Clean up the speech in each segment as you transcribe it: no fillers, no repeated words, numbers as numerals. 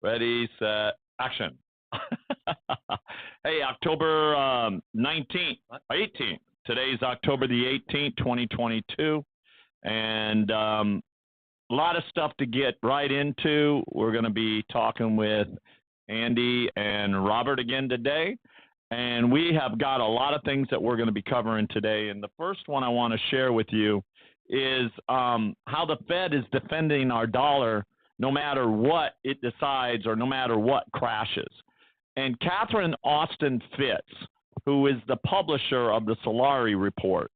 Ready, set, action. Hey, October 19th, 18th. Today's October the 18th, 2022. And a lot of stuff to get right into. We're going to be talking with Andy and Robert again today. And we have got a lot of things that we're going to be covering today. And the first one I want to share with you is how the Fed is defending our dollar no matter what it decides or no matter what crashes. And Catherine Austin Fitts, who is the publisher of the Solari Report,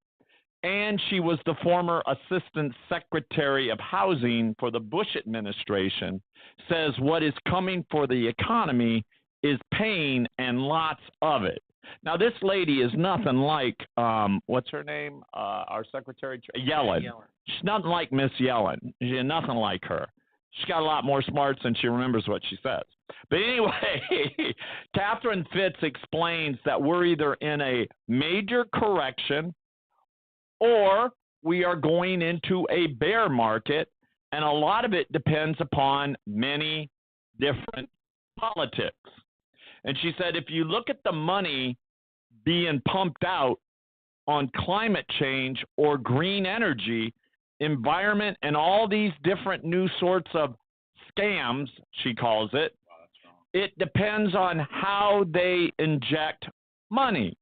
and she was the former Assistant Secretary of Housing for the Bush administration, says what is coming for the economy is pain and lots of it. Now, this lady is nothing like, what's her name? Our Secretary? Yellen. She's nothing like Miss Yellen. She's nothing like her. She's got a lot more smarts than she remembers what she says. But anyway, Catherine Fitts explains that we're either in a major correction or we are going into a bear market, and a lot of it depends upon many different politics. And she said, if you look at the money being pumped out on climate change or green energy, environment, and all these different new sorts of scams, she calls it, it depends on how they inject money.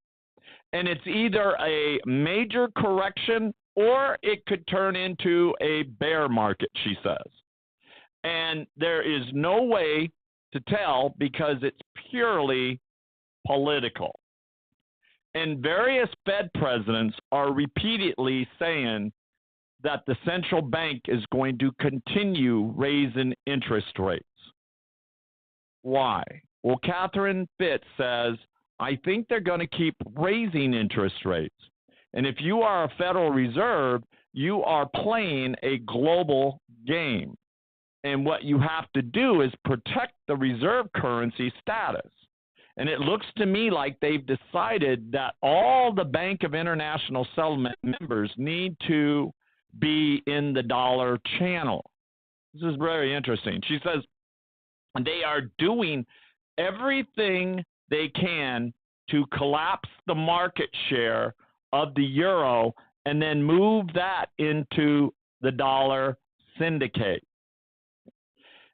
And it's either a major correction or it could turn into a bear market, she says. And there is no way to tell because it's purely political. And various Fed presidents are repeatedly saying that the central bank is going to continue raising interest rates. Why? Well, Catherine Fitts says, I think they're going to keep raising interest rates. And if you are a Federal Reserve, you are playing a global game. And what you have to do is protect the reserve currency status. And it looks to me like they've decided that all the Bank of International Settlement members need to be in the dollar channel. This is very interesting. She says they are doing everything they can to collapse the market share of the euro and then move that into the dollar syndicate.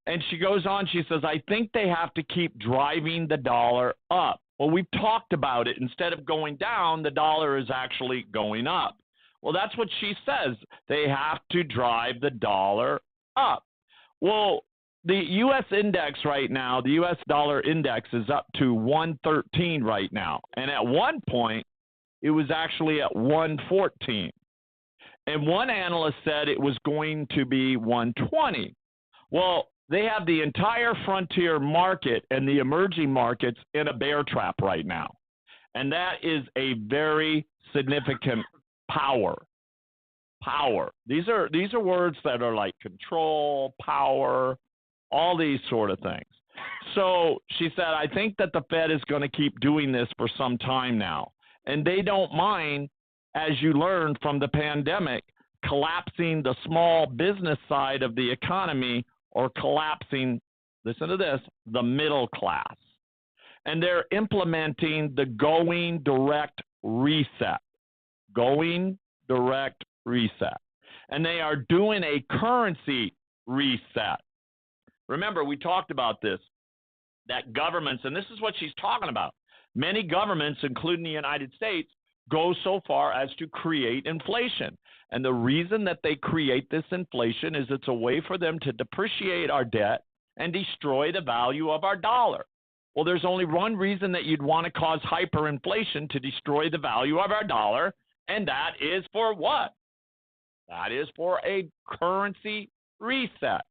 And she goes on, she says, I think they have to keep driving the dollar up. Well, we've talked about it. Instead of going down, the dollar is actually going up. Well, that's what she says. They have to drive the dollar up. Well, the U.S. index right now, the U.S. dollar index is up to 113 right now. And at one point, it was actually at 114. And one analyst said it was going to be 120. Well, they have the entire frontier market and the emerging markets in a bear trap right now. And that is a very significant power. These are words that are like control, power, all these sort of things. So she said, I think that the Fed is going to keep doing this for some time now. And they don't mind, as you learned from the pandemic, collapsing the small business side of the economy or collapsing, listen to this, the middle class. And they're implementing the going direct reset. Going direct reset. And they are doing a currency reset. Remember, we talked about this, that governments, and this is what she's talking about, many governments, including the United States, go so far as to create inflation. And the reason that they create this inflation is it's a way for them to depreciate our debt and destroy the value of our dollar. Well, there's only one reason that you'd want to cause hyperinflation, to destroy the value of our dollar, and that is for what? That is for a currency reset.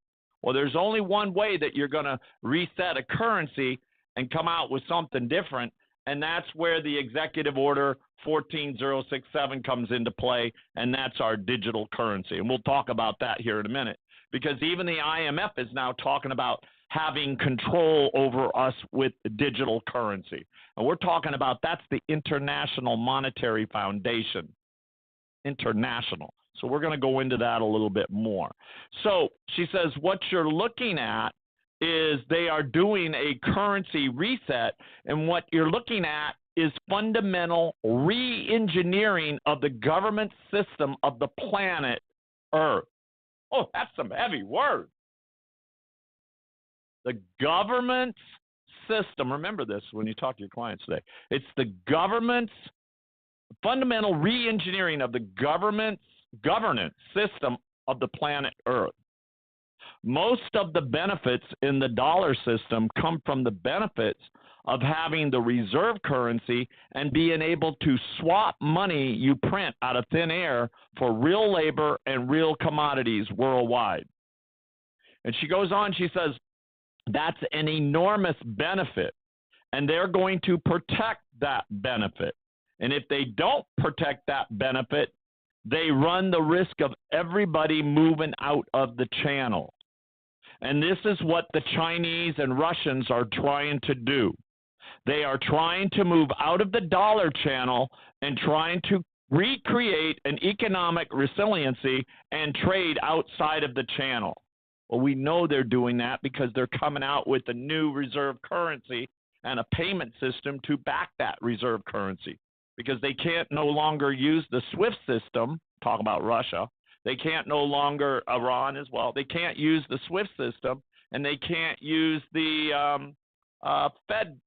Well, there's only one way that you're going to reset a currency and come out with something different, and that's where the Executive Order 14067 comes into play, and that's our digital currency. And we'll talk about that here in a minute, because even the IMF is now talking about having control over us with digital currency. And we're talking about, that's the International Monetary Foundation. International. So we're going to go into that a little bit more. So she says what you're looking at is they are doing a currency reset, and what you're looking at is fundamental re-engineering of the government system of the planet Earth. Oh, that's some heavy words. The government's system, remember this when you talk to your clients today, it's the government's fundamental re-engineering of the government's governance system of the planet Earth. Most of the benefits in the dollar system come from the benefits of having the reserve currency and being able to swap money you print out of thin air for real labor and real commodities worldwide. And she goes on, she says, that's an enormous benefit, and they're going to protect that benefit. And if they don't protect that benefit, they run the risk of everybody moving out of the channel. And this is what the Chinese and Russians are trying to do. They are trying to move out of the dollar channel and trying to recreate an economic resiliency and trade outside of the channel. Well, we know they're doing that because they're coming out with a new reserve currency and a payment system to back that reserve currency, because they can't no longer use the SWIFT system. Talk about Russia. They can't no longer, Iran as well, they can't use the SWIFT system, and they can't use the Fed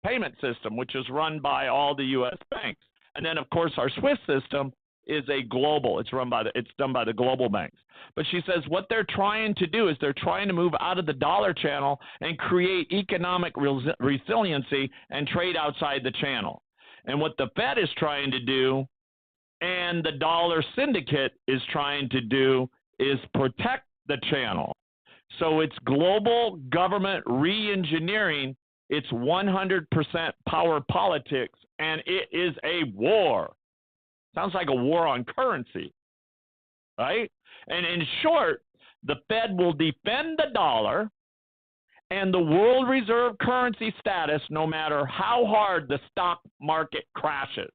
payment system, which is run by all the U.S. banks. And then, of course, our SWIFT system is a global. It's done by the global banks. But she says what they're trying to do is they're trying to move out of the dollar channel and create economic resiliency and trade outside the channel. And what the Fed is trying to do and the dollar syndicate is trying to do is protect the channel. So it's global government re-engineering. It's 100% power politics, and it is a war. Sounds like a war on currency, right? And in short, the Fed will defend the dollar and the world reserve currency status no matter how hard the stock market crashes.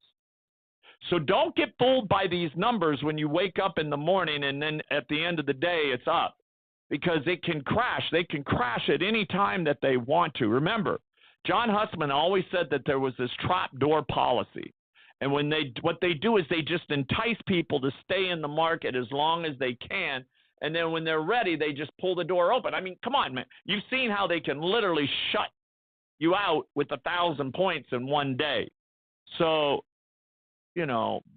So don't get fooled by these numbers when you wake up in the morning and then at the end of the day it's up, because it can crash. They can crash at any time that they want to. Remember, John Hussman always said that there was this trapdoor policy. And what they do is they just entice people to stay in the market as long as they can. And then when they're ready, they just pull the door open. I mean, come on, man. You've seen how they can literally shut you out with 1,000 points in one day. So,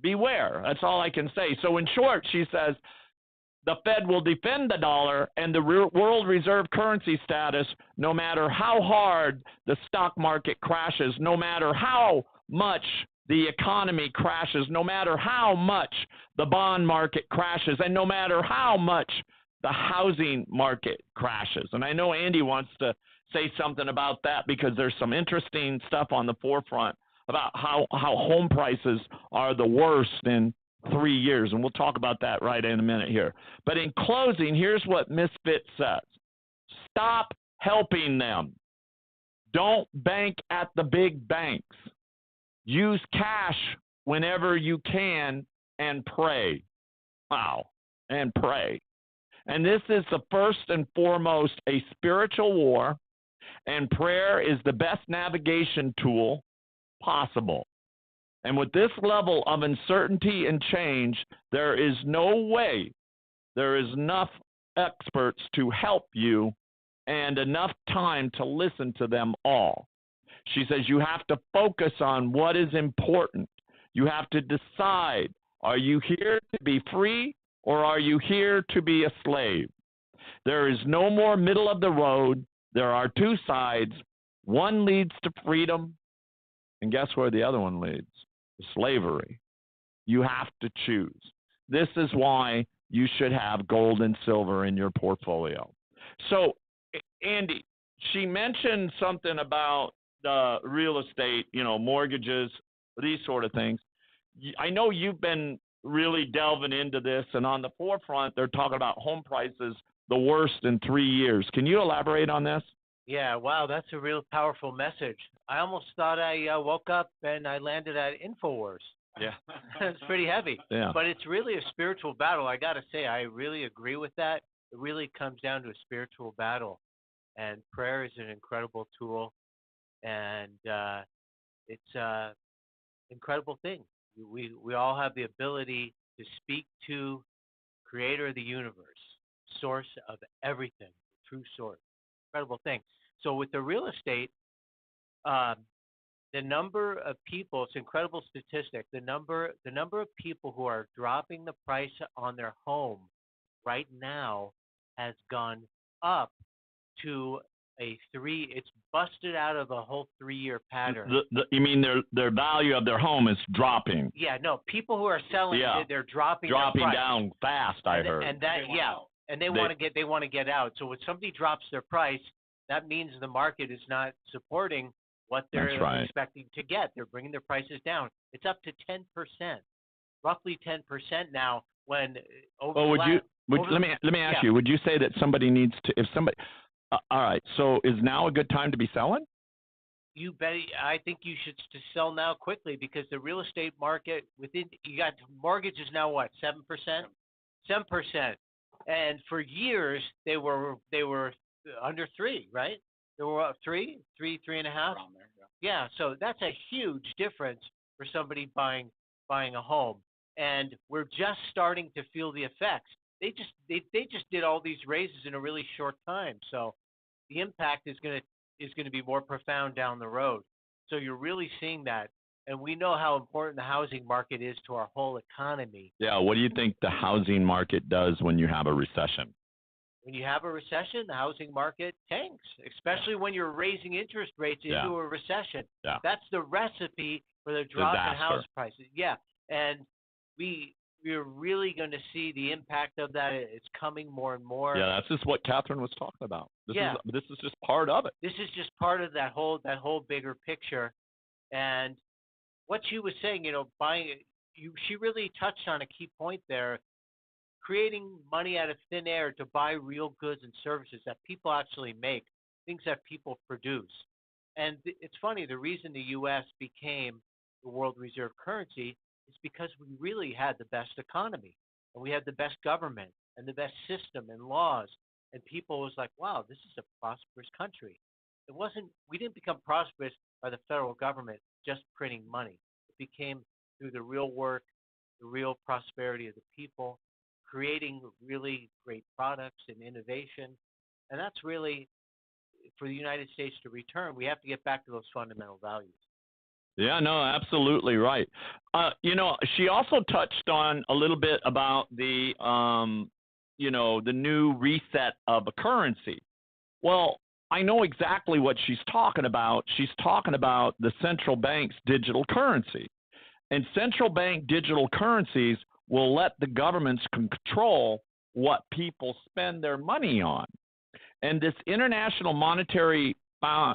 beware. That's all I can say. So in short, she says, the Fed will defend the dollar and the world reserve currency status no matter how hard the stock market crashes, no matter how much the economy crashes, no matter how much the bond market crashes, and no matter how much the housing market crashes. And I know Andy wants to say something about that because there's some interesting stuff on the forefront about how home prices are the worst in 3 years, and we'll talk about that right in a minute here. But in closing, here's what Misfit says. Stop helping them. Don't bank at the big banks. Use cash whenever you can and pray. Wow, and pray. And this is the first and foremost a spiritual war, and prayer is the best navigation tool possible. And with this level of uncertainty and change, there is no way there is enough experts to help you and enough time to listen to them all. She says you have to focus on what is important. You have to decide, are you here to be free or are you here to be a slave? There is no more middle of the road. There are two sides. One leads to freedom, and guess where the other one leads? Slavery. You have to choose. This is why you should have gold and silver in your portfolio. So, Andy, she mentioned something about real estate, mortgages, these sort of things. I know you've been really delving into this, and on the forefront, they're talking about home prices the worst in 3 years. Can you elaborate on this? Yeah, wow, that's a real powerful message. I almost thought I woke up and I landed at InfoWars. Yeah. It's pretty heavy. Yeah. But it's really a spiritual battle. I got to say, I really agree with that. It really comes down to a spiritual battle. And prayer is an incredible tool, and it's an incredible thing. We all have the ability to speak to Creator of the universe, source of everything, true source. Incredible thing. So with the real estate, um, the number of people, it's an incredible statistic. The number of people who are dropping the price on their home right now has gone up to a three. It's busted out of a whole 3-year pattern. You mean their value of their home is dropping? Yeah, no, people who are selling, they're dropping their price. Down fast. I heard. And that, and they want to get out. So when somebody drops their price, that means the market is not supporting what they're expecting to get. They're bringing their prices down. It's up to 10%, roughly 10% now. When let me ask you, would you say that somebody needs to, if somebody, all right, so is now a good time to be selling? You bet. I think you should sell now quickly, because the real estate market you got mortgages now, what, 7%? 7%. And for years they were under 3, right? They were up 3.5. Around there, Yeah, so that's a huge difference for somebody buying a home, and we're just starting to feel the effects. They just did all these raises in a really short time, so the impact is going to be more profound down the road. So you're really seeing that, and we know how important the housing market is to our whole economy. Yeah, what do you think the housing market does when you have a recession? When you have a recession, the housing market tanks, especially when you're raising interest rates into a recession. Yeah. That's the recipe for the drop in house prices. Yeah, and we're really going to see the impact of that. It's coming more and more. Yeah, that's just what Catherine was talking about. This is just part of it. This is just part of that whole bigger picture. And what she was saying, she really touched on a key point there. Creating money out of thin air to buy real goods and services that people actually make, things that people produce. And it's funny, the reason the U.S. became the world reserve currency is because we really had the best economy, and we had the best government and the best system and laws. And people was like, wow, this is a prosperous country. We didn't become prosperous by the federal government just printing money. It became through the real work, the real prosperity of the people, creating really great products and innovation. And that's really, for the United States to return, we have to get back to those fundamental values. Yeah, no, absolutely right. She also touched on a little bit about the new reset of a currency. Well, I know exactly what she's talking about. She's talking about the central bank's digital currency. And central bank digital currencies will let the governments control what people spend their money on. And this International Monetary Fund,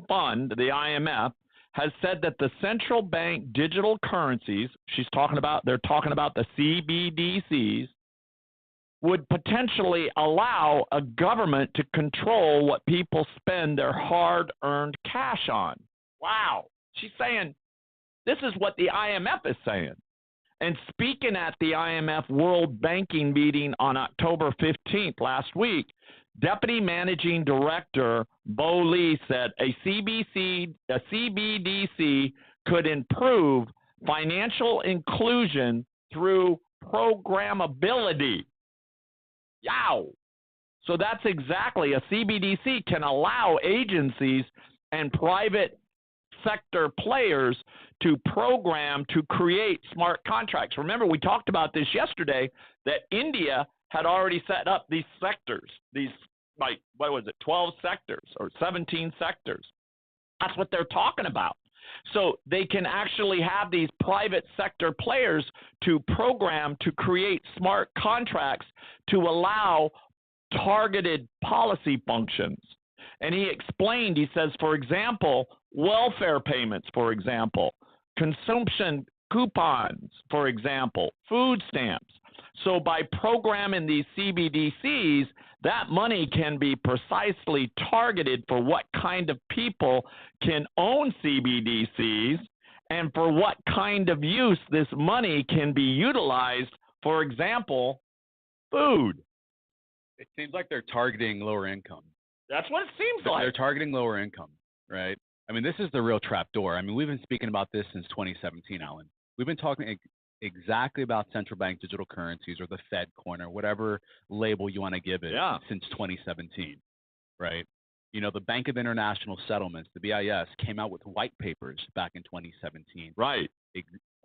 the IMF, has said that the central bank digital currencies, they're talking about the CBDCs, would potentially allow a government to control what people spend their hard-earned cash on. Wow. She's saying, this is what the IMF is saying. And speaking at the IMF World Banking meeting on October 15th last week, Deputy Managing Director Bo Lee said a CBDC could improve financial inclusion through programmability. Yow! So that's exactly, a CBDC can allow agencies and private sector players to program to create smart contracts. Remember, we talked about this yesterday, that India had already set up these sectors, 12 sectors or 17 sectors. That's what they're talking about. So they can actually have these private sector players to program to create smart contracts to allow targeted policy functions. And he explained, he says, for example, welfare payments, for example, consumption coupons, for example, food stamps. So by programming these CBDCs, that money can be precisely targeted for what kind of people can own CBDCs and for what kind of use this money can be utilized, for example, food. It seems like they're targeting lower income. That's what it seems like. They're targeting lower income, right? I mean, this is the real trap door. I mean, we've been speaking about this since 2017, Alan. We've been talking exactly about central bank digital currencies or the Fed coin or whatever label you want to give it since 2017, right? You know, the Bank of International Settlements, the BIS, came out with white papers back in 2017. Right.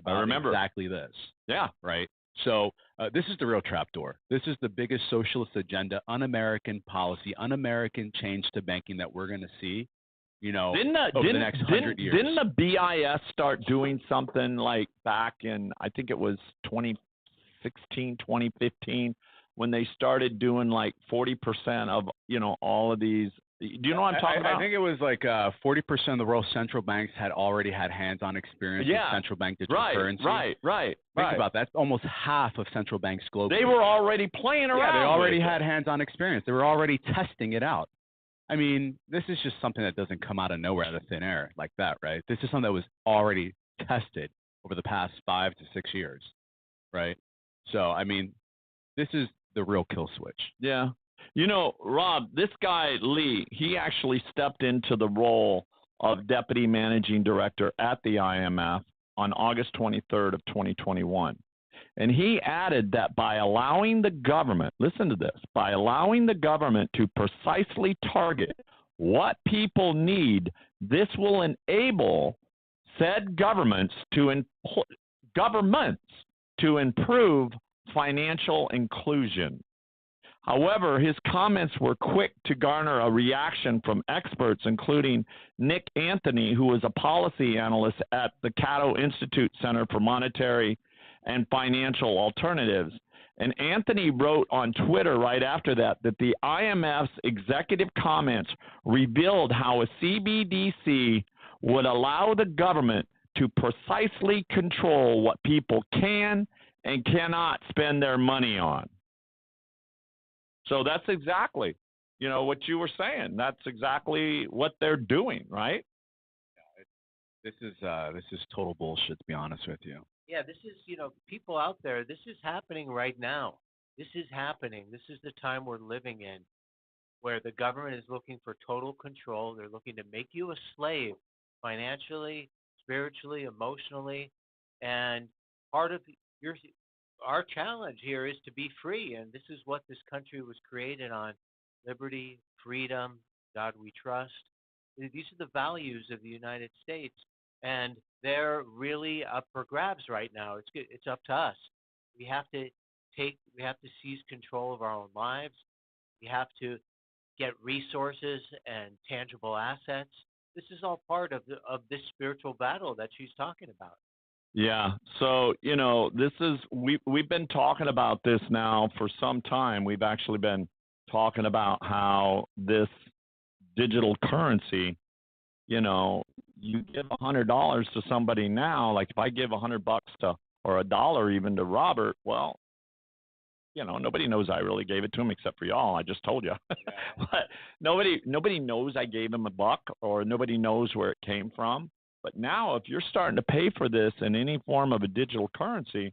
About I remember exactly this. Yeah. Right. So this is the real trapdoor. This is the biggest socialist agenda, un-American policy, un-American change to banking that we're going to see. You know, over the next 100 years. Didn't the BIS start doing something like back in, I think it was 2016, 2015, when they started doing like 40% of, you know, all of these? Do you know what I'm talking about? I think it was like 40% of the world central banks had already had hands-on experience with central bank digital currency. Right. Think about that. That's almost half of central banks globally. They were already playing around. Yeah, they already had hands-on experience. They were already testing it out. I mean, this is just something that doesn't come out of nowhere out of thin air like that, right? This is something that was already tested over the past 5 to 6 years, right? So, I mean, this is the real kill switch. Yeah. You know, Rob, this guy, Lee, he actually stepped into the role of deputy managing director at the IMF on August 23rd of 2021. And he added that by allowing the government, listen to this, by allowing the government to precisely target what people need, this will enable said governments to improve financial inclusion. However, his comments were quick to garner a reaction from experts, including Nick Anthony, who was a policy analyst at the Cato Institute Center for Monetary and Financial Alternatives. And Anthony wrote on Twitter right after that the IMF's executive comments revealed how a CBDC would allow the government to precisely control what people can and cannot spend their money on. So that's exactly, you know, what you were saying. That's exactly what they're doing, right? This is total bullshit, to be honest with you. Yeah, this is, you know, people out there, this is happening right now. This is happening. This is the time we're living in, where the government is looking for total control. They're looking to make you a slave financially, spiritually, emotionally. And part of our challenge here is to be free. And this is what this country was created on: liberty, freedom, God we trust. These are the values of the United States. And they're really up for grabs right now. It's up to us. We have to seize control of our own lives. We have to get resources and tangible assets. This is all part of this spiritual battle that she's talking about. Yeah. So, you know, we've been talking about this now for some time. We've actually been talking about how this digital currency, you know, you give $100 to somebody now, like if I give $100 or $1 even to Robert, well, you know, nobody knows I really gave it to him except for y'all. I just told you. But nobody knows I gave him $1 or nobody knows where it came from. But now if you're starting to pay for this in any form of a digital currency,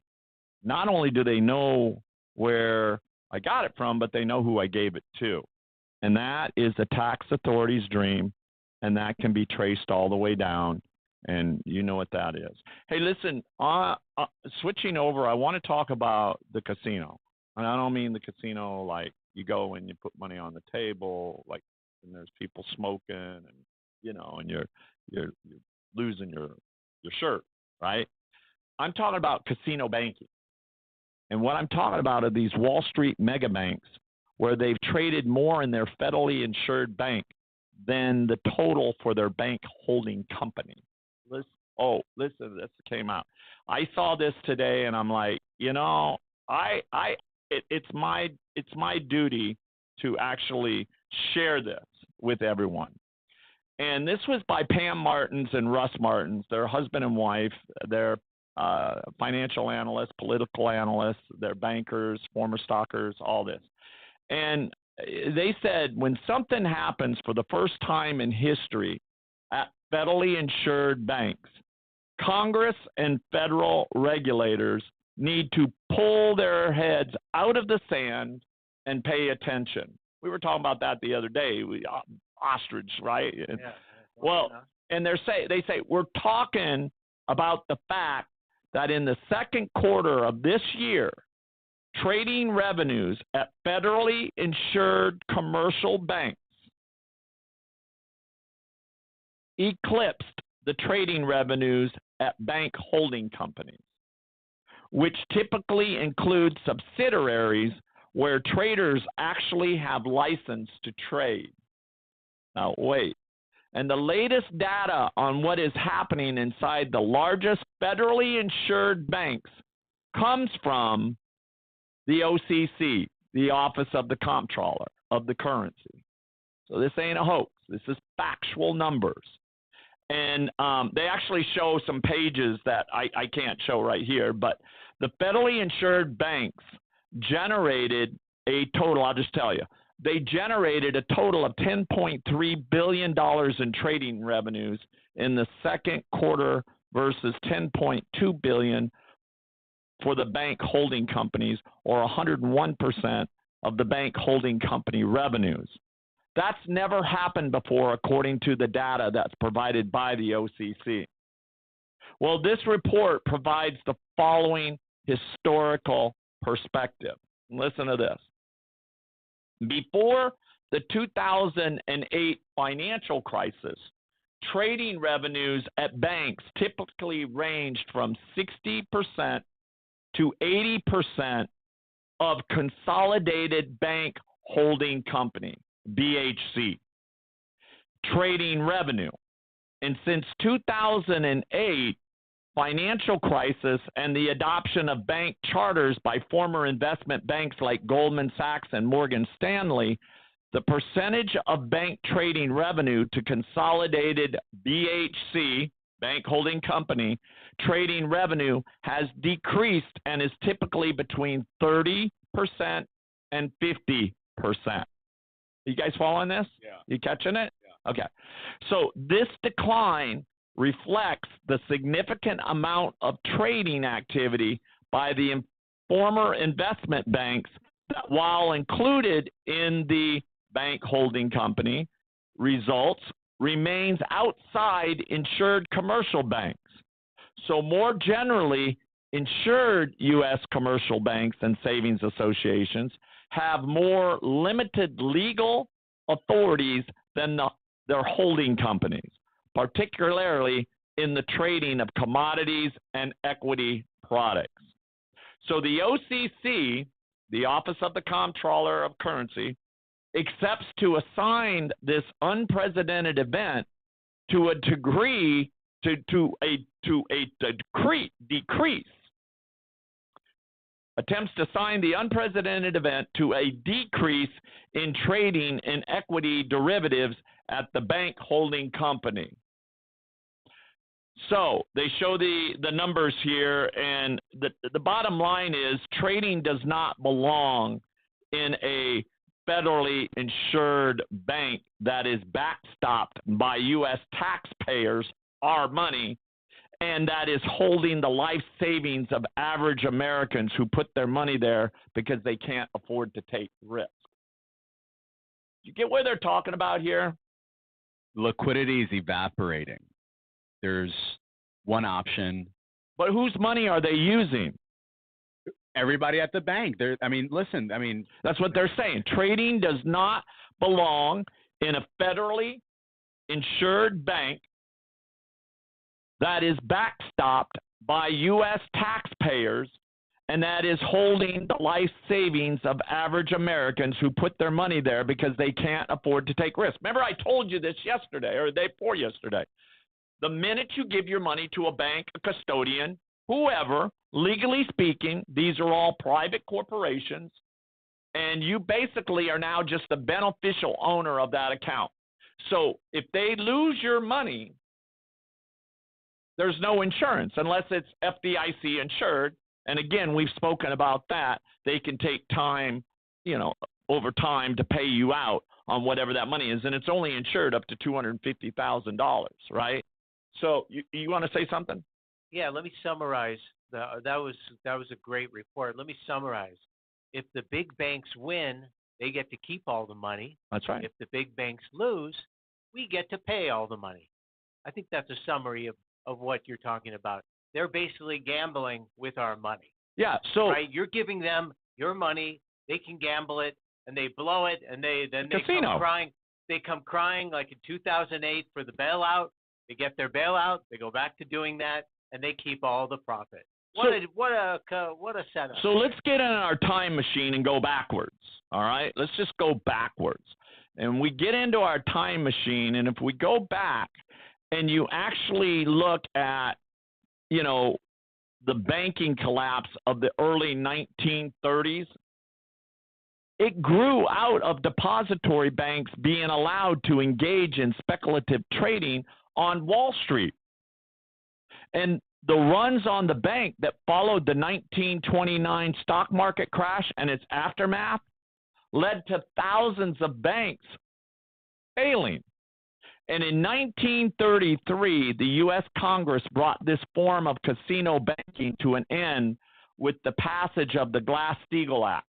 not only do they know where I got it from, but they know who I gave it to. And that is the tax authority's dream. And that can be traced all the way down, and you know what that is. Hey, listen, switching over, I want to talk about the casino. And I don't mean the casino like you go and you put money on the table, like, and there's people smoking, and you know, and you're losing your shirt, right? I'm talking about casino banking. And what I'm talking about are these Wall Street mega banks where they've traded more in their federally insured bank than the total for their bank holding company. Listen, this came out. I saw this today, and I'm like, you know, it's my duty to actually share this with everyone. And this was by Pam Martins and Russ Martins. They're husband and wife. They're financial analysts, political analysts. They're bankers, former stockers, all this. And they said when something happens for the first time in history at federally insured banks, Congress and federal regulators need to pull their heads out of the sand and pay attention. We were talking about that the other day. Ostrich, right? Yeah. Well, and they say we're talking about the fact that in the second quarter of this year, trading revenues at federally insured commercial banks eclipsed the trading revenues at bank holding companies, which typically include subsidiaries where traders actually have license to trade. Now, wait. And the latest data on what is happening inside the largest federally insured banks comes from the OCC, the Office of the Comptroller of the Currency. So this ain't a hoax. This is factual numbers. And they actually show some pages that I can't show right here, but the federally insured banks generated a total, I'll just tell you, they generated a total of $10.3 billion in trading revenues in the second quarter versus $10.2 billion for the bank holding companies, or 101% of the bank holding company revenues. That's never happened before, according to the data that's provided by the OCC. Well, this report provides the following historical perspective. Listen to this. Before the 2008 financial crisis, trading revenues at banks typically ranged from 60% to 80% of consolidated bank holding company, BHC, trading revenue. And since 2008, financial crisis and the adoption of bank charters by former investment banks like Goldman Sachs and Morgan Stanley, the percentage of bank trading revenue to consolidated BHC, bank holding company, trading revenue has decreased and is typically between 30% and 50%. You guys following this? Yeah. You catching it? Yeah. Okay. So this decline reflects the significant amount of trading activity by the former investment banks that, while included in the bank holding company results, remains outside insured commercial banks. So more generally, insured U.S. commercial banks and savings associations have more limited legal authorities than their holding companies, particularly in the trading of commodities and equity products. So the OCC, the Office of the Comptroller of Currency, accepts to assign this unprecedented event to a degree, decrease. Attempts to assign the unprecedented event to a decrease in trading in equity derivatives at the bank holding company. So they show the numbers here, and the bottom line is trading does not belong in a federally insured bank that is backstopped by U.S. taxpayers, our money, and that is holding the life savings of average Americans who put their money there because they can't afford to take risk. You get what they're talking about here? Liquidity is evaporating. There's one option. But whose money are they using? Everybody at the bank. Listen. That's what they're saying. Trading does not belong in a federally insured bank that is backstopped by U.S. taxpayers and that is holding the life savings of average Americans who put their money there because they can't afford to take risk. Remember, I told you this yesterday or the day before yesterday. The minute you give your money to a bank, a custodian, whoever, legally speaking, these are all private corporations, and you basically are now just the beneficial owner of that account. So if they lose your money, there's no insurance unless it's FDIC insured. And again, we've spoken about that. They can take time, over time to pay you out on whatever that money is. And it's only insured up to $250,000, right? So you want to say something? Yeah, let me summarize. That was a great report. Let me summarize. If the big banks win, they get to keep all the money. That's right. If the big banks lose, we get to pay all the money. I think that's a summary of what you're talking about. They're basically gambling with our money. Yeah. So right, you're giving them your money. They can gamble it, and they blow it, and they Casino. come crying. They come crying like in 2008 for the bailout. They get their bailout. They go back to doing that, and they keep all the profit. What a setup. So let's get in our time machine and go backwards. All right, let's just go backwards, and we get into our time machine, and if we go back, and you actually look at, the banking collapse of the early 1930s, it grew out of depository banks being allowed to engage in speculative trading on Wall Street. And the runs on the bank that followed the 1929 stock market crash and its aftermath led to thousands of banks failing. And in 1933, the U.S. Congress brought this form of casino banking to an end with the passage of the Glass-Steagall Act.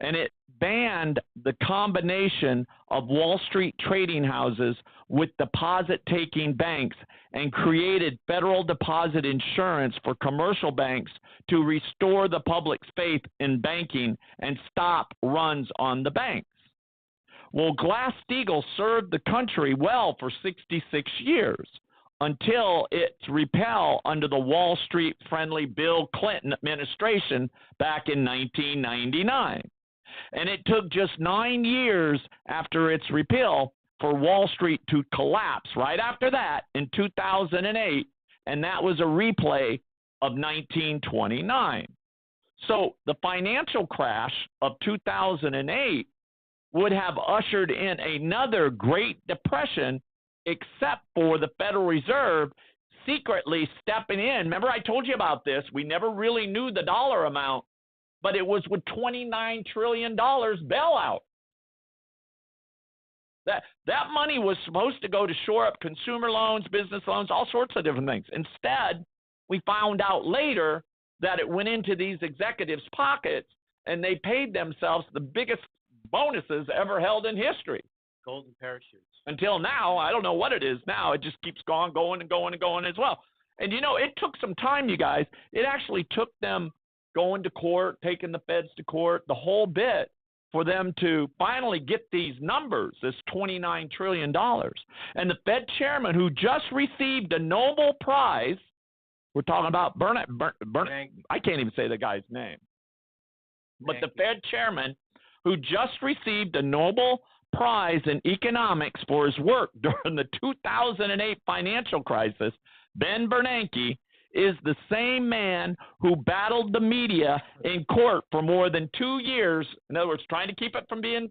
And it banned the combination of Wall Street trading houses with deposit-taking banks and created federal deposit insurance for commercial banks to restore the public's faith in banking and stop runs on the banks. Well, Glass-Steagall served the country well for 66 years until its repeal under the Wall Street-friendly Bill Clinton administration back in 1999. And it took just 9 years after its repeal for Wall Street to collapse right after that in 2008, and that was a replay of 1929. So the financial crash of 2008 would have ushered in another Great Depression, except for the Federal Reserve secretly stepping in. Remember, I told you about this. We never really knew the dollar amount, but it was with $29 trillion bailout. That money was supposed to go to shore up consumer loans, business loans, all sorts of different things. Instead, we found out later that it went into these executives' pockets, and they paid themselves the biggest bonuses ever held in history. Golden parachutes. Until now, I don't know what it is now. It just keeps going as well. And, it took some time, you guys. It actually took them going to court, taking the feds to court, the whole bit, for them to finally get these numbers, this $29 trillion. And the Fed chairman, who just received a Nobel Prize, we're talking about Bernanke. I can't even say the guy's name. But the Fed chairman, who just received a Nobel Prize in economics for his work during the 2008 financial crisis, Ben Bernanke, is the same man who battled the media in court for more than 2 years. In other words, trying to keep it from being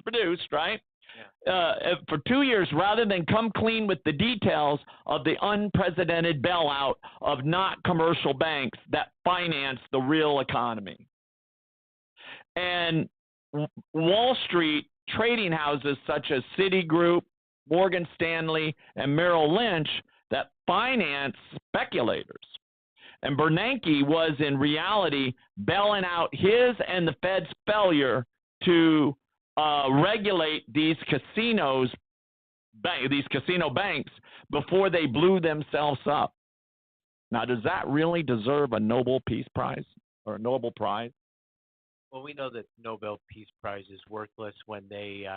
produced, right? Yeah. For 2 years, rather than come clean with the details of the unprecedented bailout of not commercial banks that finance the real economy. And Wall Street trading houses such as Citigroup, Morgan Stanley, and Merrill Lynch that finance speculators. And Bernanke was in reality bailing out his and the Fed's failure to regulate these casino banks before they blew themselves up. Now, does that really deserve a Nobel Peace Prize or a Nobel Prize? Well, we know that Nobel Peace Prize is worthless when they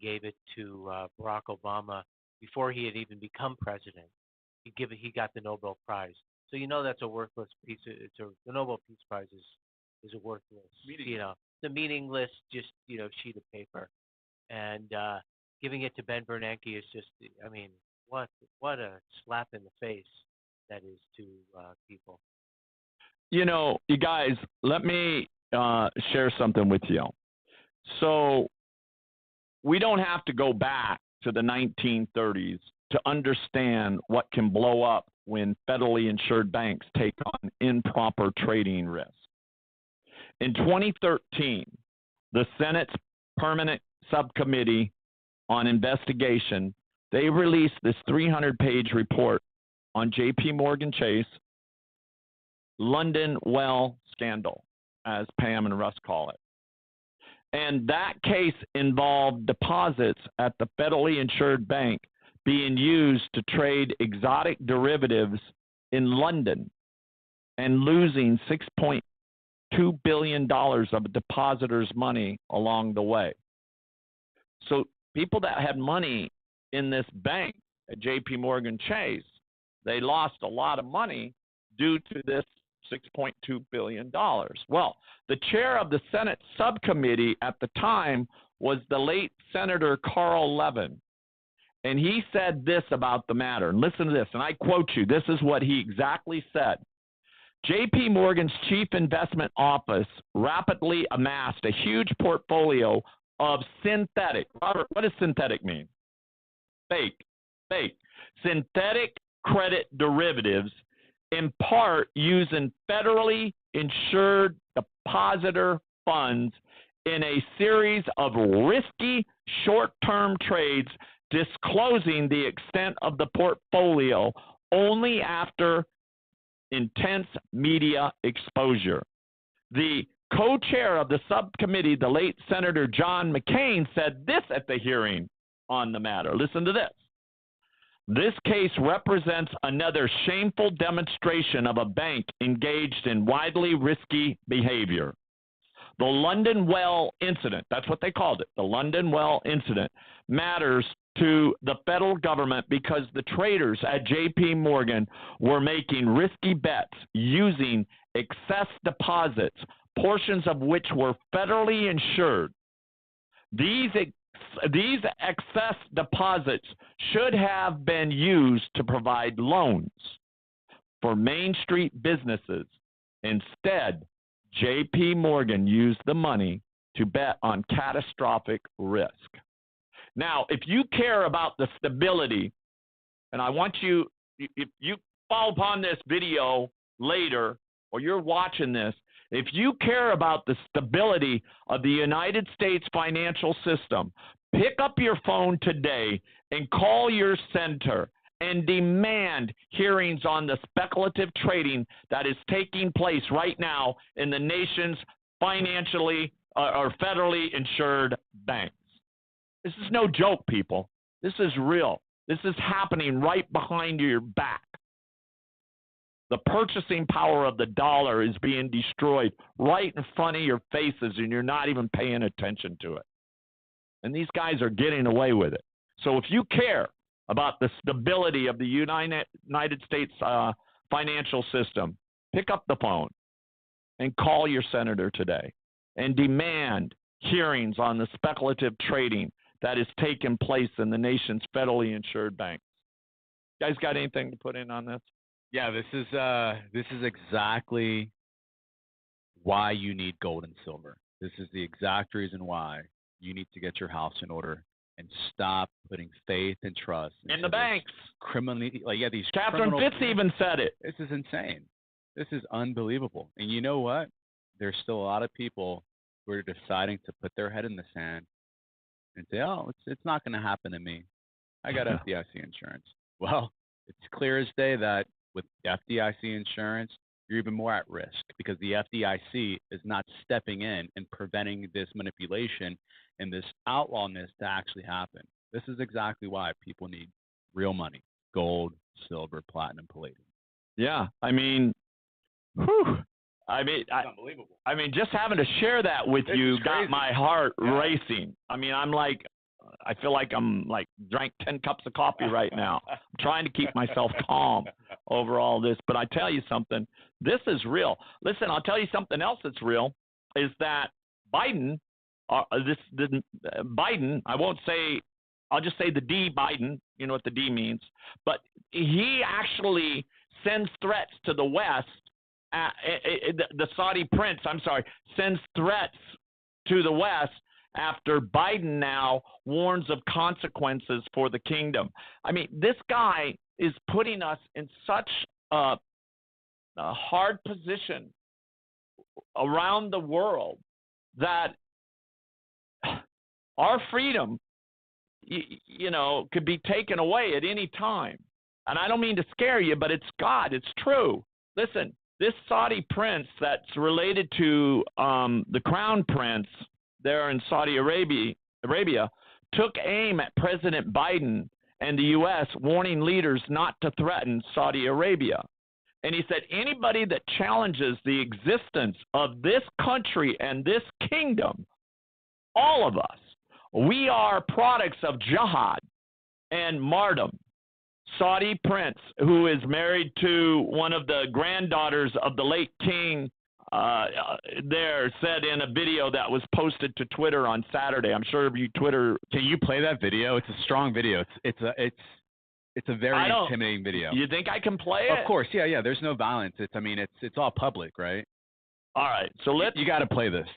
gave it to Barack Obama before he had even become president. He got the Nobel Prize. So that's a worthless piece. The Nobel Peace Prize is a worthless, the meaningless just sheet of paper, and giving it to Ben Bernanke is just, what a slap in the face that is to people. You guys, let me share something with you. So we don't have to go back to the 1930s to understand what can blow up when federally insured banks take on improper trading risk. In 2013, the Senate's Permanent Subcommittee on Investigation, they released this 300-page report on J.P. Morgan Chase London Well scandal. as Pam and Russ call it. And that case involved deposits at the federally insured bank being used to trade exotic derivatives in London and losing $6.2 billion of depositors' money along the way. So people that had money in this bank at JP Morgan Chase, they lost a lot of money due to this $6.2 billion. Well, the chair of the Senate subcommittee at the time was the late Senator Carl Levin. And he said this about the matter. And listen to this, and I quote you. This is what he exactly said. JP Morgan's chief investment office rapidly amassed a huge portfolio of synthetic. Robert, what does synthetic mean? Fake. Synthetic credit derivatives, in part using federally insured depositor funds in a series of risky short-term trades, disclosing the extent of the portfolio only after intense media exposure. The co-chair of the subcommittee, the late Senator John McCain, said this at the hearing on the matter. Listen to this. This case represents another shameful demonstration of a bank engaged in widely risky behavior. The London Well incident, that's what they called it, the London Well incident, matters to the federal government because the traders at JP Morgan were making risky bets using excess deposits, portions of which were federally insured. These excess deposits should have been used to provide loans for Main Street businesses. Instead, JP Morgan used the money to bet on catastrophic risk. Now, if you care about the stability, and I want you, if you fall upon this video later or you're watching this, if you care about the stability of the United States financial system, pick up your phone today and call your center and demand hearings on the speculative trading that is taking place right now in the nation's financially or federally insured banks. This is no joke, people. This is real. This is happening right behind your back. The purchasing power of the dollar is being destroyed right in front of your faces, and you're not even paying attention to it. And these guys are getting away with it. So if you care about the stability of the United States financial system, pick up the phone and call your senator today and demand hearings on the speculative trading that is taking place in the nation's federally insured banks. You guys got anything to put in on this? Yeah, this is exactly why you need gold and silver. This is the exact reason why you need to get your house in order and stop putting faith and trust in the banks. Criminally, these. Catherine Fitz even said it. This is insane. This is unbelievable. And you know what? There's still a lot of people who are deciding to put their head in the sand and say, "Oh, it's not going to happen to me. I got FDIC insurance." Well, it's clear as day that with FDIC insurance, you're even more at risk because the FDIC is not stepping in and preventing this manipulation and this outlawedness to actually happen. This is exactly why people need real money: gold, silver, platinum, palladium. Yeah, I mean, whew. It's unbelievable. I mean, just having to share that with you got my heart racing. I mean, I feel like I'm drank 10 cups of coffee right now. I'm trying to keep myself calm over all this. But I tell you something, this is real. Listen, I'll tell you something else that's real is that Biden, Biden, I'll just say the D Biden, you know what the D means, but he actually sends threats to the West. The Saudi prince, sends threats to the West after Biden now warns of consequences for the kingdom. I mean, this guy is putting us in such a hard position around the world that our freedom, could be taken away at any time. And I don't mean to scare you, but it's God. It's true. Listen, this Saudi prince that's related to the crown prince there in Saudi Arabia took aim at President Biden and the U.S., warning leaders not to threaten Saudi Arabia. And he said, anybody that challenges the existence of this country and this kingdom, all of us, we are products of jihad and martyrdom. Saudi prince, who is married to one of the granddaughters of the late king, there said in a video that was posted to Twitter on Saturday. I'm sure you Twitter. Can you play that video? It's a strong video. It's a very intimidating video. You think I can play it? Of course, yeah. There's no violence. It's all public, right? All right, so you got to play this.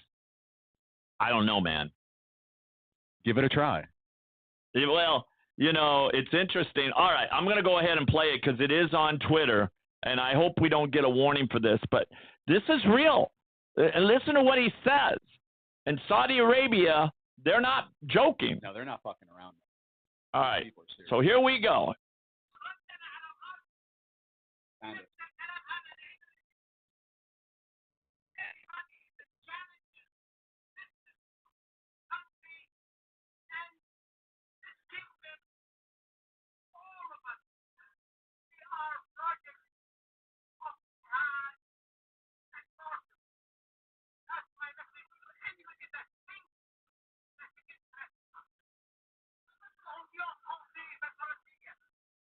I don't know, man. Give it a try. Well, it's interesting. All right, I'm going to go ahead and play it because it is on Twitter, and I hope we don't get a warning for this. But this is real. And listen to what he says. In Saudi Arabia, they're not joking. No, they're not fucking around. All right, so here we go.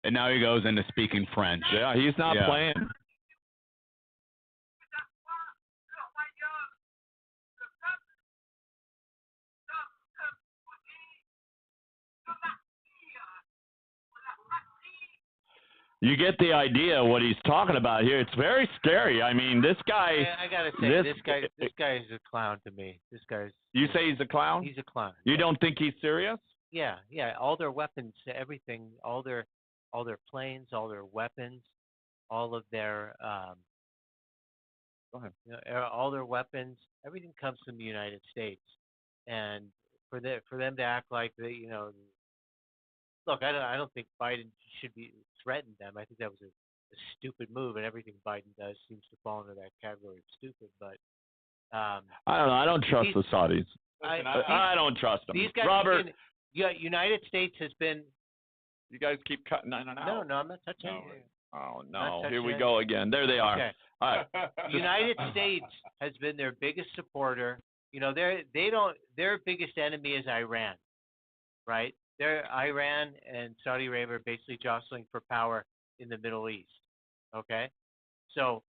And now he goes into speaking French. Yeah, he's not playing. You get the idea what he's talking about here. It's very scary. I mean, this guy. I gotta say, this guy is a clown to me. This guy's. You say he's a clown? He's a clown. You don't think he's serious? Yeah. All their weapons, everything, all their planes, all their weapons, all of their. Go ahead. All their weapons, everything comes from the United States, and for them to act like they, look, I don't think Biden should be threatened them. I think that was a stupid move, and everything Biden does seems to fall into that category of stupid. But I don't know. I don't trust the Saudis. I don't trust them. These guys, Robert, United States has been. You guys keep cutting in and out. No, I'm not touching anything. Oh no! Here we go again. There they are. Okay. All right. United States has been their biggest supporter. Their biggest enemy is Iran, right? Iran and Saudi Arabia are basically jostling for power in the Middle East. Okay, so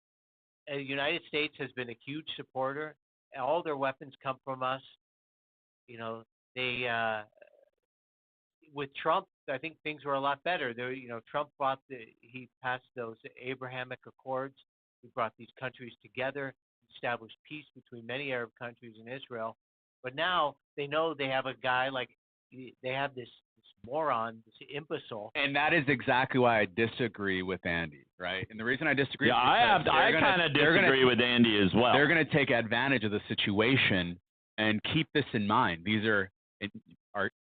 the United States has been a huge supporter. All their weapons come from us. They with Trump, I think things were a lot better. Trump he passed those Abrahamic Accords. He brought these countries together, established peace between many Arab countries and Israel. But now they know they have a guy they have this moron, this imbecile. And that is exactly why I disagree with Andy, right? And the reason I disagree, I kind of disagree with Andy as well. They're going to take advantage of the situation and keep this in mind. These are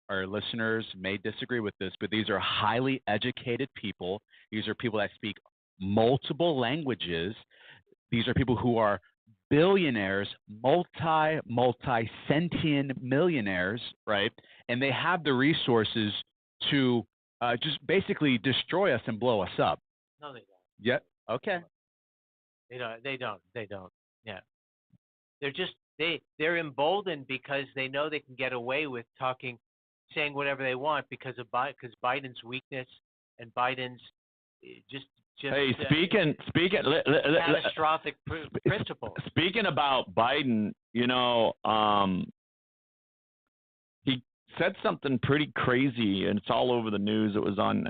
our listeners may disagree with this, but these are highly educated people. These are people that speak multiple languages. These are people who are billionaires, multi-sentient millionaires, right? And they have the resources to just basically destroy us and blow us up. No, they don't. Yeah. Okay. They don't. Yeah. They're emboldened because they know they can get away with saying whatever they want because Biden's weakness and Biden's just speaking catastrophic principles. Speaking about Biden, he said something pretty crazy, and it's all over the news. It was on.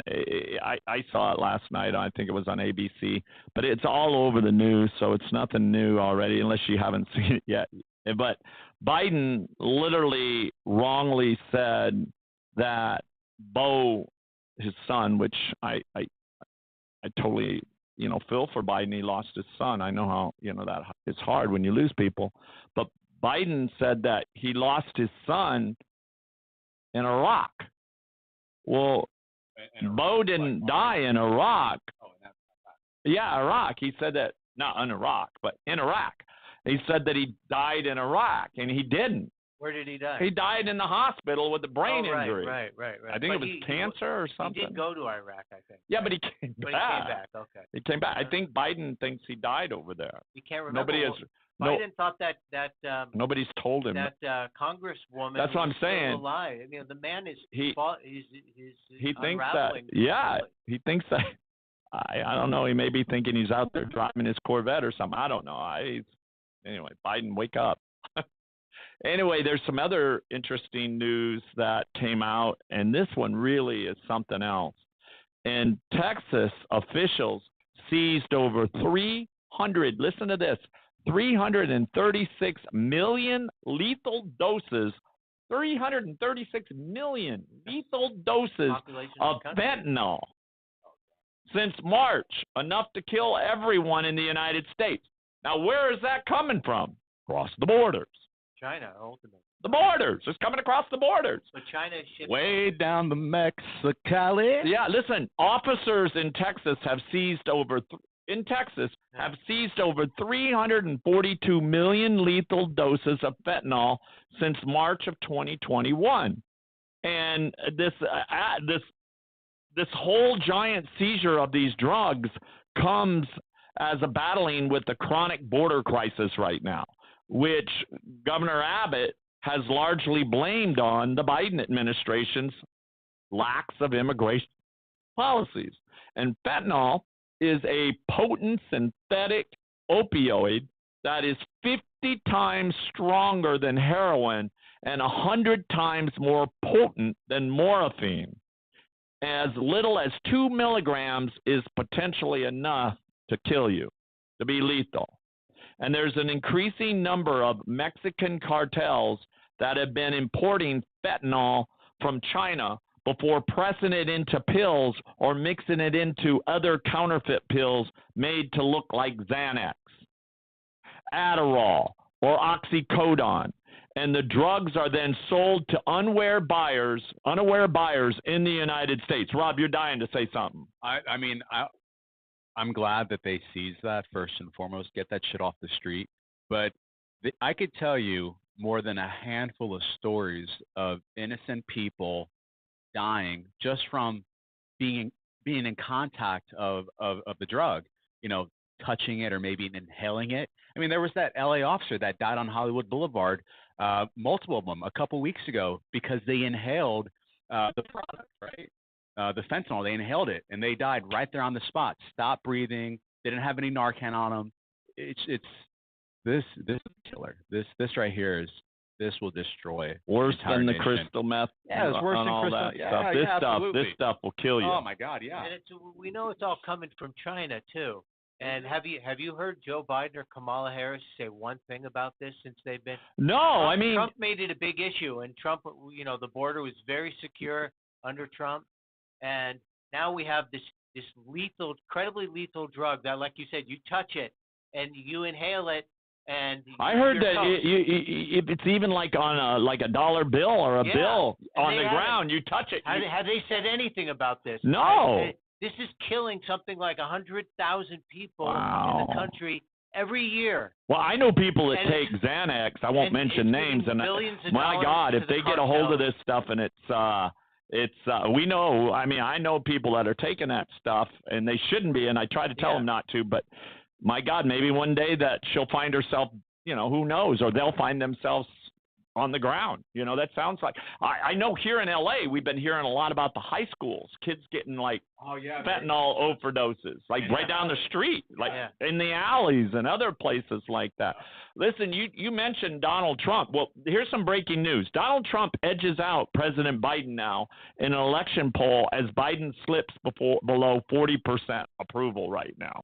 I saw it last night. I think it was on ABC, but it's all over the news, so it's nothing new already, unless you haven't seen it yet. But Biden literally wrongly said that Bo, his son, which I totally, feel for Biden. He lost his son. I know how, that it's hard when you lose people. But Biden said that he lost his son in Iraq. Well, Bo didn't die in Iraq. Yeah, Iraq. He said that not in Iraq, but in Iraq. He said that he died in Iraq, and he didn't. Where did he die? He died in the hospital with a brain injury. Right. I think it was cancer or something. He did go to Iraq, I think. Yeah, but he came back. But he came back, okay. He came back. I think Biden thinks he died over there. You can't remember. Nobody has. Biden thought that nobody's told him. That congresswoman. That's what I'm saying. Still alive. You know, the man is. He thinks that. Completely. Yeah, he thinks that. I don't know. He may be thinking he's out there driving his Corvette or something. I don't know. Anyway, Biden, wake up. Anyway, there's some other interesting news that came out, and this one really is something else. In Texas, officials seized over listen to this, 336 million lethal doses, 336 million lethal doses of fentanyl since March, enough to kill everyone in the United States. Now, where is that coming from? Across the borders. China, ultimately. The borders. It's coming across the borders. But China is shipping. Way down the Mexicali. Yeah, listen, officers in Texas have seized over 342 million lethal doses of fentanyl since March of 2021. And this whole giant seizure of these drugs comes as a battling with the chronic border crisis right now, which Governor Abbott has largely blamed on the Biden administration's lacks of immigration policies. And fentanyl is a potent synthetic opioid that is 50 times stronger than heroin and 100 times more potent than morphine. As little as 2 milligrams is potentially enough to kill you, to be lethal. And there's an increasing number of Mexican cartels that have been importing fentanyl from China before pressing it into pills or mixing it into other counterfeit pills made to look like Xanax, Adderall, or oxycodone. And the drugs are then sold to unaware buyers in the United States. Rob, you're dying to say something. I'm glad that they seized that first and foremost, get that shit off the street. But I could tell you more than a handful of stories of innocent people dying just from being in contact of the drug, touching it or maybe inhaling it. I mean, there was that LA officer that died on Hollywood Boulevard, multiple of them a couple weeks ago because they inhaled the product, right? The fentanyl, they inhaled it and they died right there on the spot. Stopped breathing. They didn't have any Narcan on them. This is a killer. This right here this will destroy worse than the nation. Crystal meth. Yeah, it's worse than all crystal. That yeah, stuff. Yeah, This stuff will kill you. Oh my God, yeah. And we know it's all coming from China too. And have you heard Joe Biden or Kamala Harris say one thing about this since they've been? No, Trump made it a big issue, and Trump, the border was very secure under Trump, and now we have this lethal, incredibly lethal drug that, like you said, you touch it and you inhale it. And I heard that if it's even like on a dollar bill or a bill on the ground, you touch it. Have they said anything about this? No. This is killing something like 100,000 people Wow. in the country every year. Well, I know people that take Xanax. I won't mention names. And my God, if they get a hold of this stuff and we know. I mean, I know people that are taking that stuff and they shouldn't be. And I try to tell them not to, but. My God, maybe one day that she'll find herself, who knows, or they'll find themselves on the ground. That sounds like I know here in LA, we've been hearing a lot about the high schools, kids getting fentanyl overdoses, right down the street, in the alleys and other places like that. Listen, you mentioned Donald Trump. Well, here's some breaking news. Donald Trump edges out President Biden now in an election poll as Biden slips below 40% approval right now.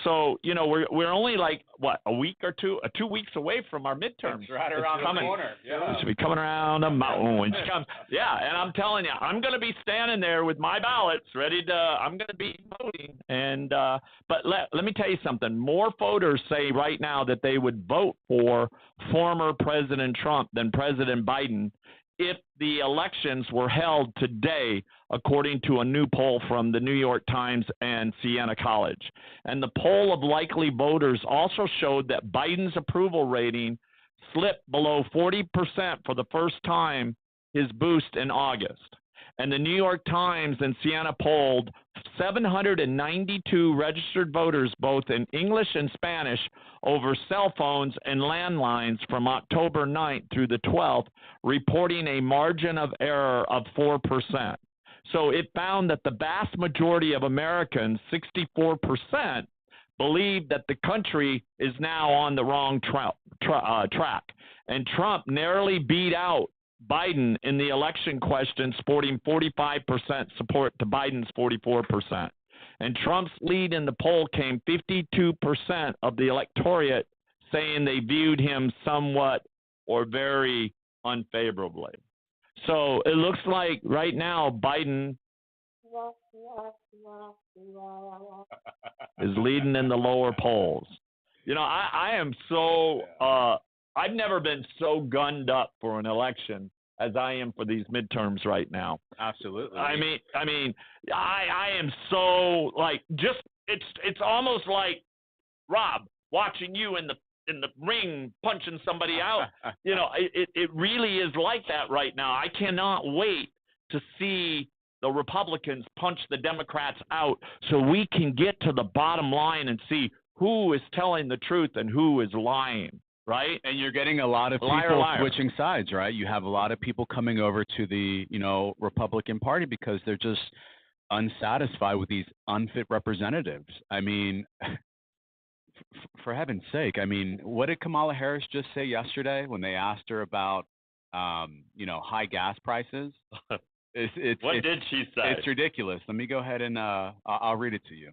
So, we're only 2 weeks away from our midterms. It's right around the corner. Yeah. It should be coming around the mountain. And I'm telling you, I'm going to be standing there with my ballots I'm going to be voting. And but let me tell you something. More voters say right now that they would vote for former President Trump than President Biden if the elections were held today, according to a new poll from the New York Times and Siena College. And the poll of likely voters also showed that Biden's approval rating slipped below 40% for the first time, his boost in August. And the New York Times and Siena polled 792 registered voters, both in English and Spanish, over cell phones and landlines from October 9th through the 12th, reporting a margin of error of 4%. So it found that the vast majority of Americans, 64%, believe that the country is now on the wrong track. And Trump narrowly beat out Biden in the election question, sporting 45% support to Biden's 44%. And Trump's lead in the poll came 52% of the electorate saying they viewed him somewhat or very unfavorably. So it looks like right now Biden is leading in the lower polls. You know, I am so I've never been so gunned up for an election as I am for these midterms right now. Absolutely. I mean, I am so like just it's almost like Rob watching you in the ring punching somebody out. You know, it really is like that right now. I cannot wait to see the Republicans punch the Democrats out so we can get to the bottom line and see who is telling the truth and who is lying. Right? And you're getting a lot of people switching sides, right? You have a lot of people coming over to the, Republican Party because they're just unsatisfied with these unfit representatives. I mean, for heaven's sake, I mean, what did Kamala Harris just say yesterday when they asked her about, high gas prices? What did she say? It's ridiculous. Let me go ahead and I'll read it to you.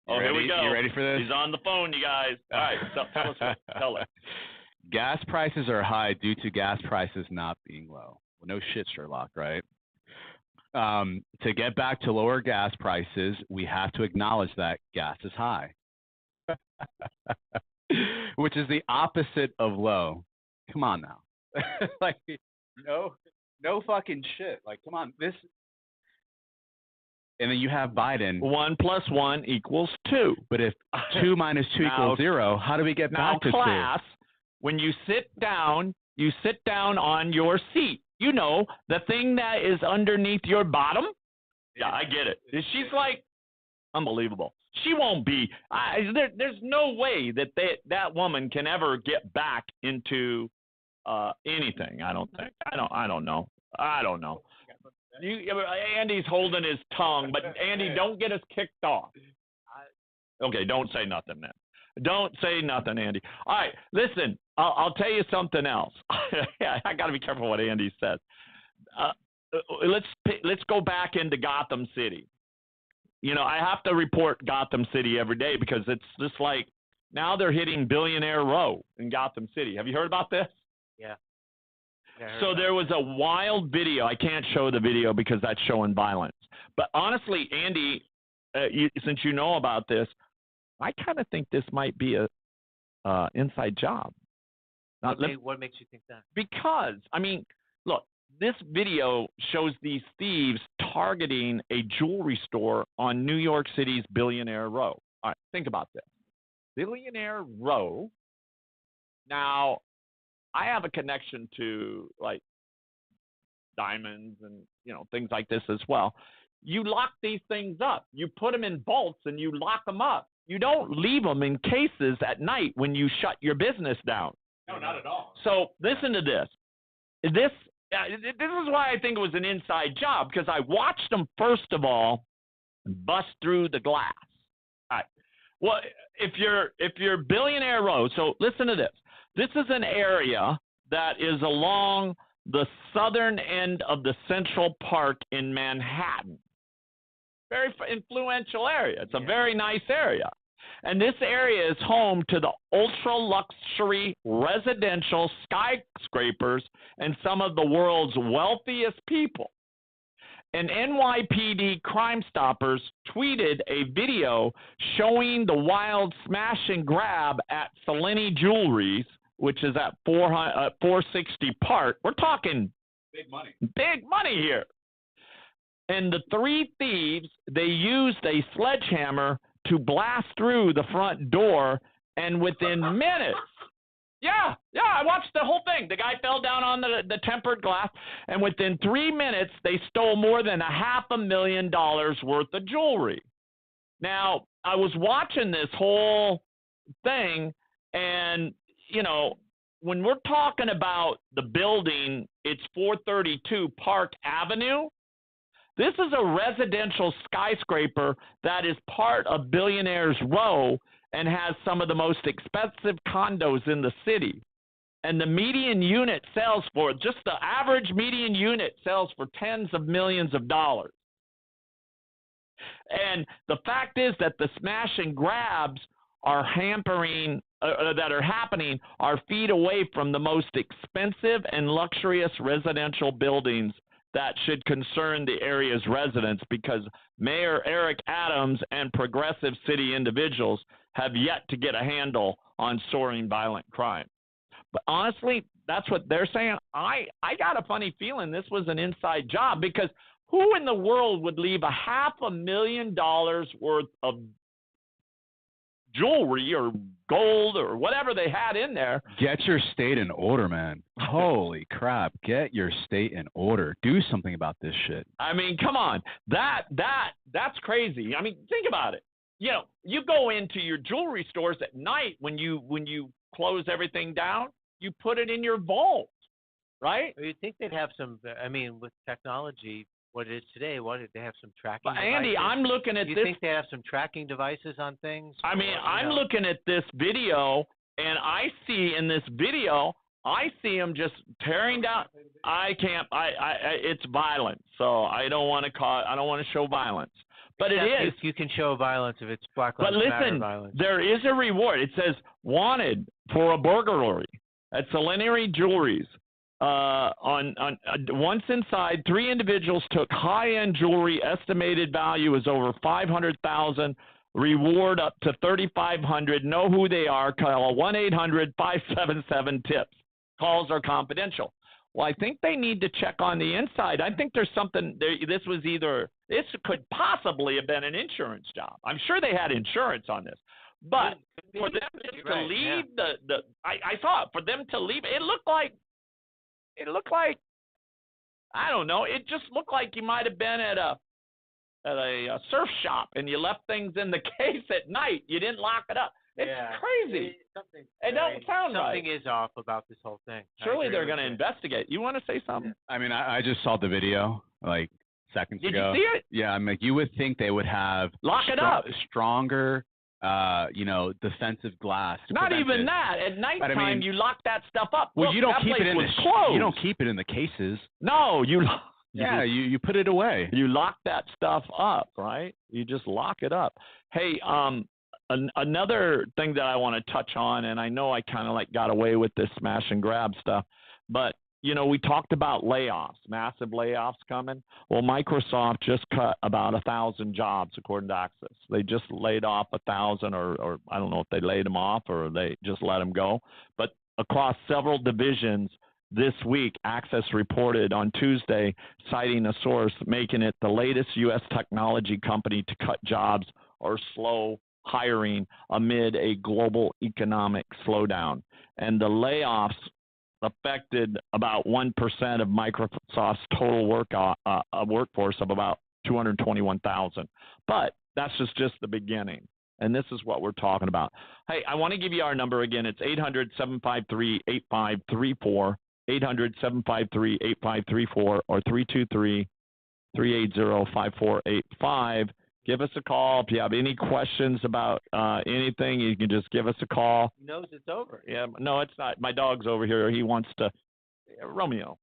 Here we go. You ready for this? He's on the phone, you guys. All right, tell us. Tell us. Gas prices are high due to gas prices not being low. Well, no shit, Sherlock, right? To get back to lower gas prices, we have to acknowledge that gas is high, which is the opposite of low. Come on now. Like, no fucking shit. Like, come on. And then you have Biden. 1 + 1 = 2. But if 2 minus 2 equals 0, how do we get back to 2? Class, when you sit down on your seat. You know, the thing that is underneath your bottom? Yeah, I get it. She's like, unbelievable. She won't be. There's no way that woman can ever get back into anything, I don't think. I don't know. Andy's holding his tongue, but Andy, don't get us kicked off. Okay, don't say nothing then. Don't say nothing, Andy. All right, listen, I'll tell you something else. I got to be careful what Andy says. Let's go back into Gotham City. You know, I have to report Gotham City every day because it's just like now they're hitting Billionaire Row in Gotham City. Have you heard about this? Yeah. So there was a wild video. I can't show the video because that's showing violence. But honestly, Andy, since you know about this, I kind of think this might be a inside job. What makes you think that? Because, I mean, look, this video shows these thieves targeting a jewelry store on New York City's Billionaire Row. All right, think about this. Billionaire Row. Now, I have a connection to like diamonds and things like this as well. You lock these things up. You put them in bolts and you lock them up. You don't leave them in cases at night when you shut your business down. No, not at all. So listen to this. This is why I think it was an inside job, because I watched them first of all bust through the glass. All right. Well, if you're Billionaire Row, so listen to this. This is an area that is along the southern end of the Central Park in Manhattan. Very influential area. It's a very nice area. And this area is home to the ultra-luxury residential skyscrapers and some of the world's wealthiest people. And NYPD Crime Stoppers tweeted a video showing the wild smash and grab at Selene Jewelries, which is at 460 Park. We're talking Big money. Big money here. And the three thieves, they used a sledgehammer to blast through the front door, and within minutes, yeah, I watched the whole thing. The guy fell down on the tempered glass, and within 3 minutes, they stole more than $500,000 worth of jewelry. Now, I was watching this whole thing, and, you know, when we're talking about the building, it's 432 Park Avenue. This is a residential skyscraper that is part of Billionaires Row and has some of the most expensive condos in the city. And the median unit sells for, just the average median unit sells for tens of millions of dollars. And the fact is that the smash and grabs are happening are feet away from the most expensive and luxurious residential buildings that should concern the area's residents, because Mayor Eric Adams and progressive city individuals have yet to get a handle on soaring violent crime. But honestly, that's what they're saying. I got a funny feeling this was an inside job, because who in the world would leave $500,000 worth of jewelry or gold or whatever they had in there? Get your state in order, man. Holy crap. Get your state in order. Do something about this shit. I mean, come on. That's crazy. I mean, think about it. You know, you go into your jewelry stores at night when you close everything down, you put it in your vault, right? You'd think they'd have some, I mean, with technology, what it is today, what did they have some tracking But devices? Andy, I'm looking at you this. think they have some tracking devices on things? I mean, I'm looking at this video, and I see in this video, I see him just tearing down. It's violent, so I don't want to show violence. But it is. You can show violence if it's Black Lives Matter violence. There is a reward. It says wanted for a burglary at Selenary Jewelries. Once inside, 3 individuals took high-end jewelry. Estimated value is over $500,000. Reward up to $3,500. Know who they are. Call 1-800-577-TIPS. Calls are confidential. Well, I think they need to check on the inside. I think there's something. This could possibly have been an insurance job. I'm sure they had insurance on this. But for them to leave I saw it. For them to leave, it looked like, I don't know. It just looked like you might have been at a surf shop and you left things in the case at night. You didn't lock it up. It's crazy. It don't sound right. Something is off about this whole thing. Surely they're going to investigate. You want to say something? I mean, I just saw the video like seconds ago. Did you see it? Yeah, I'm like, you would think they would have stronger, defensive glass. Not even that. At nighttime, you lock that stuff up. Well, Look, you don't keep it in closed. You don't keep it in the cases. No, you put it away. You lock that stuff up, right? You just lock it up. Hey, another thing that I want to touch on, and I know I kind of got away with this smash and grab stuff, but we talked about layoffs, massive layoffs coming. Well, Microsoft just cut about 1,000 jobs, according to Access. They just laid off 1,000, or I don't know if they laid them off or they just let them go. But across several divisions this week, Access reported on Tuesday, citing a source, making it the latest U.S. technology company to cut jobs or slow hiring amid a global economic slowdown. And the layoffs affected about 1% of Microsoft's total workforce of about 221,000. But that's just the beginning. And this is what we're talking about. Hey, I want to give you our number again. It's 800-753-8534, 800-753-8534, or 323-380-5485. Give us a call. If you have any questions about anything, you can just give us a call. He knows it's over. Yeah, no, it's not. My dog's over here. He wants to. Romeo.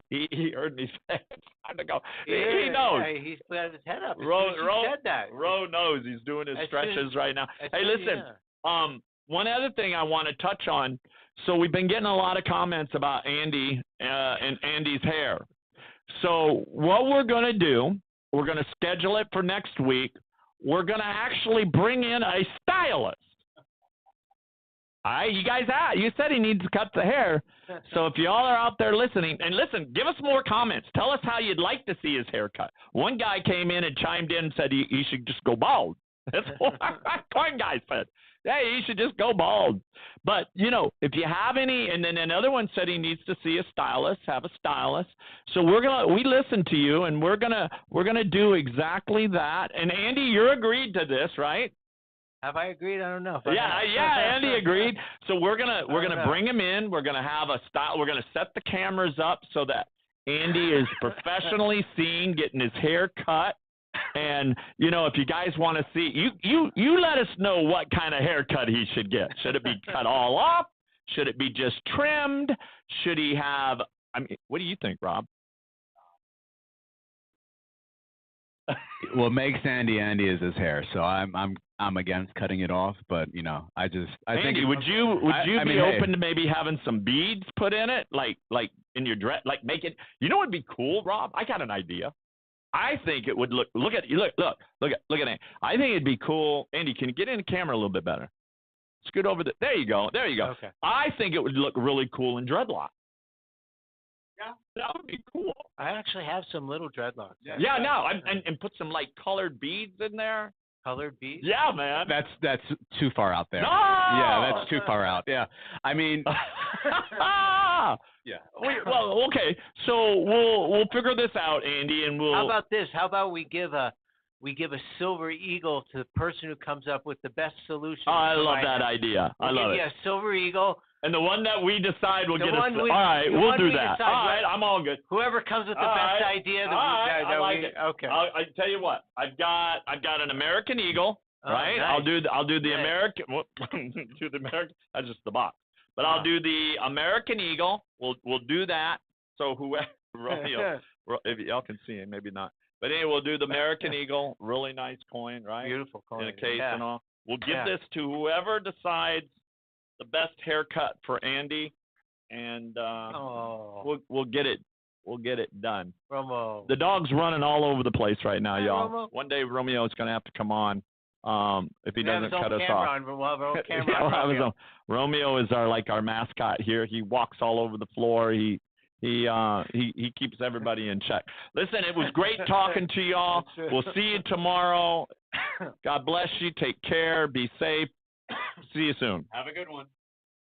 He heard me say it's time to go. He knows. Yeah, he's put his head up. Ro said that. Ro knows. He's doing his stretches right now. Hey, listen. One other thing I want to touch on. So we've been getting a lot of comments about Andy and Andy's hair. So what we're going to do, we're going to schedule it for next week. We're going to actually bring in a stylist. You guys, you said he needs to cut the hair. So if y'all are out there listening, and listen, give us more comments. Tell us how you'd like to see his haircut. One guy came in and chimed in and said he should just go bald. That's what one guy said. Hey, he should just go bald. But, if you have any, and then another one said he needs to see a stylist, have a stylist. So we listen to you, and we're gonna do exactly that. And Andy, you're agreed to this, right? Have I agreed? I don't know. Yeah, Andy agreed. So we're gonna bring him in. We're gonna have a style. We're gonna set the cameras up so that Andy is professionally seen getting his hair cut. And if you guys want to see, you let us know what kind of haircut he should get. Should it be cut all off? Should it be just trimmed? Should he have? I mean, what do you think, Rob? What makes Andy is his hair. So I'm against cutting it off, but I Andy, think would you be open to maybe having some beads put in it, like in your dress, like make it? What'd be cool, Rob? I got an idea. I think it would look at it. I think it'd be cool. Andy, can you get in the camera a little bit better? Scoot over there you go. Okay. I think it would look really cool in dreadlock. Yeah, that would be cool. I actually have some little dreadlocks. Yeah, no, and put some colored beads in there. Colored beads? Yeah, man. that's too far out there. No! Yeah, that's too far out. Yeah, I mean. Yeah. Well, okay. So we'll figure this out, Andy, and we'll. How about this? How about we give a silver eagle to the person who comes up with the best solution? Oh, I love that idea. I love it. Yeah, silver eagle. And the one that we decide will get us. All right, we'll do that. All right, I'm all good. Whoever comes with the best idea. I like it. Okay. I tell you what, I've got an American eagle. Right. Nice. I'll do the American. Do the American. That's just the box. But I'll do the American Eagle. We'll do that. So whoever Romeo, if y'all can see him, maybe not. But anyway, we'll do the American Eagle. Really nice coin, right? Beautiful coin. In a case and all. We'll give this to whoever decides the best haircut for Andy, and we'll get it. We'll get it done. Romo. The dog's running all over the place right now, y'all. Romo. One day Romeo's gonna have to come on. If he doesn't cut us off. We'll have our own camera on Romeo is our mascot here. He walks all over the floor. He keeps everybody in check. Listen, it was great talking to y'all. We'll see you tomorrow. God bless you. Take care. Be safe. See you soon. Have a good one.